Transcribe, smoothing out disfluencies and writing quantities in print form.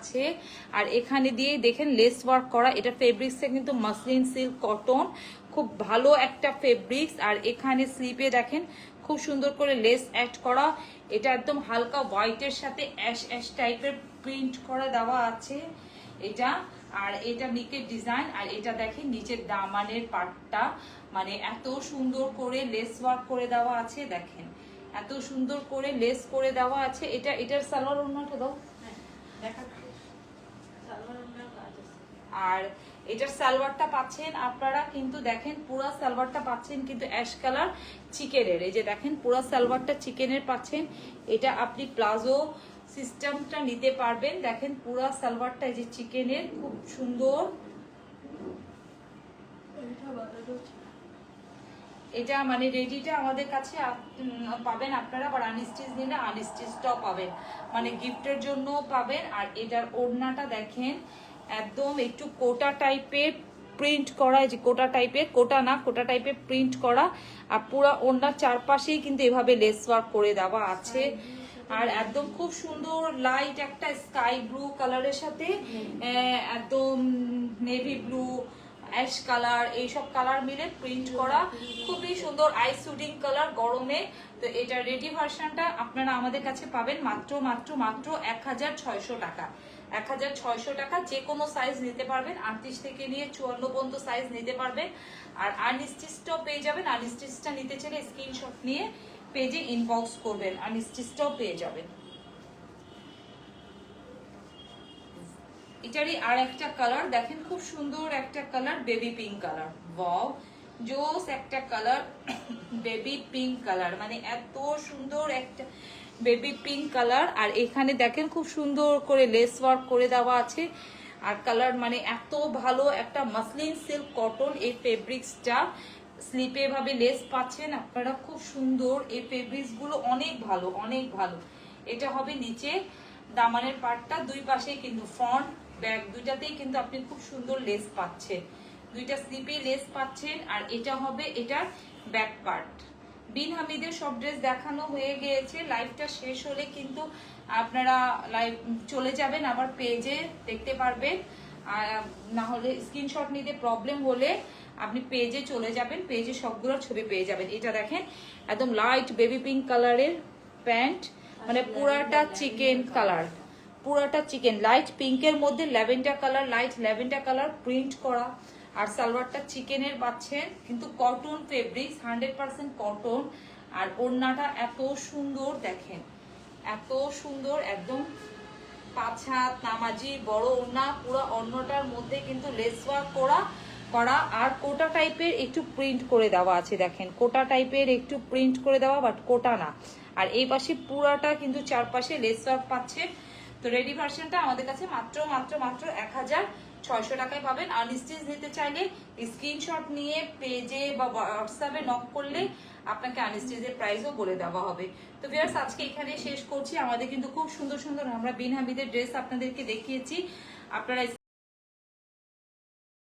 আছে। আর এখানে দিয়ে দেখেন লেস ওয়ার্ক করা, এটা ফেব্রিক্সটা কিন্তু মাসলিন সিল্ক কটন, খুব ভালো একটা ফেব্রিক্স। আর এখানে স্লিপে দেখেন খুব সুন্দর করে লেস অ্যাড করা, এটা একদম হালকা হোয়াইটের সাথে অ্যাশ অ্যাশ টাইপের প্রিন্ট করা দেওয়া আছে এটা। আর এটা নিকের ডিজাইন, আর এটা দেখেন নিচের দামানের পার্টটা মানে এত সুন্দর করে লেস ওয়ার্ক করে দেওয়া আছে, দেখেন এত সুন্দর করে লেস করে দেওয়া আছে। এটার সালোয়ার ওড়নাটা দাও, আর এটার সালোয়ারটা পাচ্ছেন আপনারা কিন্তু দেখেন পুরো সালোয়ারটা পাচ্ছেন কিন্তু অ্যাশ কালার চিকেনের, এই যে দেখেন পুরো সালোয়ারটা চিকেনের পাচ্ছেন। এটা আপনি প্লাজো সিস্টেমটা নিতে পারবেন, দেখেন পুরো সালোয়ারটা এই যে চিকেনের, খুব সুন্দর। এটা মানে রেডিটা আমাদের কাছে পাবেন আপনারা, আবার আনস্টিচ নিলে আনস্টিচটাও পাবেন, মানে গিফটের জন্য পাবেন। আর এটার ওড়নাটা দেখেন একদম একটু কোটা টাইপের প্রিন্ট করা, যে কোটা টাইপের, কোটা না কোটা টাইপের প্রিন্ট করা। আর পুরো ওড়নার চারপাশেই কিন্তু এভাবে লেস ওয়ার্ক করে দেওয়া আছে। আর একদম খুব সুন্দর লাইট একটা স্কাই ব্লু কালারের সাথে একদম নেভি ব্লু, অ্যাশ কালার, এইসব কালার মিলে প্রিন্ট করা, খুবই সুন্দর আই সুডিং কালার গরমে। তো এটা রেডি ভার্সনটা আপনারা আমাদের কাছে পাবেন মাত্র মাত্র মাত্র 1600 টাকা। 1600 টাকা, যে কোনো সাইজ নিতে পারবেন, 38 থেকে নিয়ে 54 পর্যন্ত সাইজ নিতে পারবেন। আর আনস্টিচটাও পেয়ে যাবেন, আনস্টিচটা নিতে চাইলে স্ক্রিনশট নিয়ে পেজে ইনবক্স করবেন, আনস্টিচটাও পেয়ে যাবেন। এটারই আর একটা কালার দেখেন, খুব সুন্দর একটা colour, baby pink colour, wow জোস একটা কালার, বেবি পিঙ্ক কালার, মানে এত সুন্দর একটা বেবি পিঙ্ক কালার। আর এখানে দেখেন খুব সুন্দর করে লেস ওয়ার্ক করে দেওয়া আছে। আর কালার মানে এত ভালো একটা মাসলিন সিল্ক কটন, এই ফেব্রিক্সটা স্লিপে ভাবে লেস পাচ্ছেন আপনারা, খুব সুন্দর এই ফেব্রিক্স গুলো, অনেক ভালো অনেক ভালো। এটা হবে নিচে দামানের পার্টটা, দুই পাশে কিন্তু ফ্রন্ট ব্যাক দুইটাতেই কিন্তু আপনি খুব সুন্দর লেস পাচ্ছেন, দুইটা স্লিপে লেস পাচ্ছেন। আর এটা হবে এটার ব্যাক পার্ট। বিন হামিদের সব ড্রেস দেখানো হয়ে গিয়েছে, লাইভটা শেষ হলে কিন্তু আপনারা লাইভ চলে যাবেন, আবার পেজে দেখতে পারবেন। আর না হলে স্ক্রিনশট নিতে প্রবলেম হলে আপনি পেজে চলে যাবেন, পেজে সবগুলোর ছবি পেয়ে যাবেন। এটা দেখেন একদম লাইট বেবি পিঙ্ক কালারের প্যান্ট, মানে পুরাটা চিকেন কালার, পুরাটা চিকেন, লাইট পিঙ্কের মধ্যে lavender colour, light lavender colour print করা। আর সালোয়ারটা চিকেনের পাচ্ছেন কিন্তু কটন ফেব্রিক্স, 100% কটন। আর ওড়নাটা এত সুন্দর দেখেন, এত সুন্দর, একদম 5 হাত নামাজি বড় ওড়না, পুরো ওড়নাটার মধ্যে কিন্তু লেস ওয়ার্ক করা আর কোটা টাইপের একটু প্রিন্ট করে দেওয়া আছে, দেখেন কোটা টাইপের একটু প্রিন্ট করে দেওয়া, বাট কোটা না। আর এই পাশে পুরাটা কিন্তু চারপাশে লেস ওয়ার্ক পাচ্ছে। তো রেডি ভার্সনটা আমাদের কাছে মাত্র মাত্র মাত্র 1600 টাকায় পাবেন। আনস্টিচ নিতে চাইলে স্ক্রিনশট নিয়ে পেজে বা হোয়াটসঅ্যাপে নক করলে আপনাকে আনস্টিচের প্রাইসও বলে দেওয়া হবে। তো ভিউয়ার্স আজকে এখানে শেষ করছি। আমাদের কিন্তু খুব সুন্দর সুন্দর আমরা বিন হামিদের ড্রেস আপনাদেরকে দেখিয়েছি, আপনারা